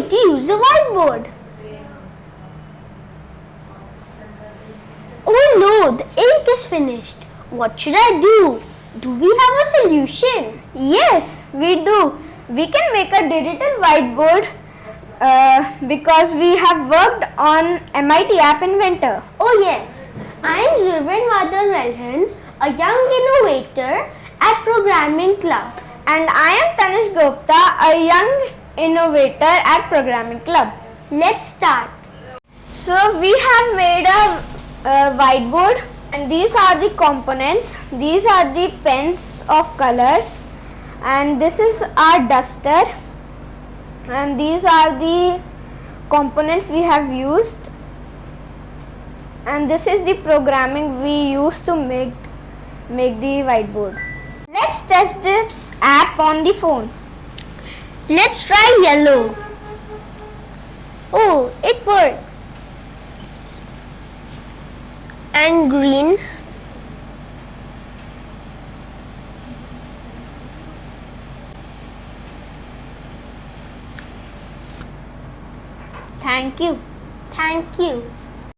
to use a whiteboard. Oh no, the ink is finished. What should I do? Do we have a solution? Yes, we do. We can make a digital whiteboard because we have worked on MIT App Inventor. Oh yes, I am Zurvan and a young innovator at Programming Club. And I am Tanish Gupta, a young innovator at Programming Club. Let's start. So we have made a whiteboard, and these are the components. These are the pens of colors, and this is our duster, and these are the components we have used, and this is the programming we use to make the whiteboard. Let's test this app on the phone. Let's try yellow. Oh, it works. And green. Thank you. Thank you.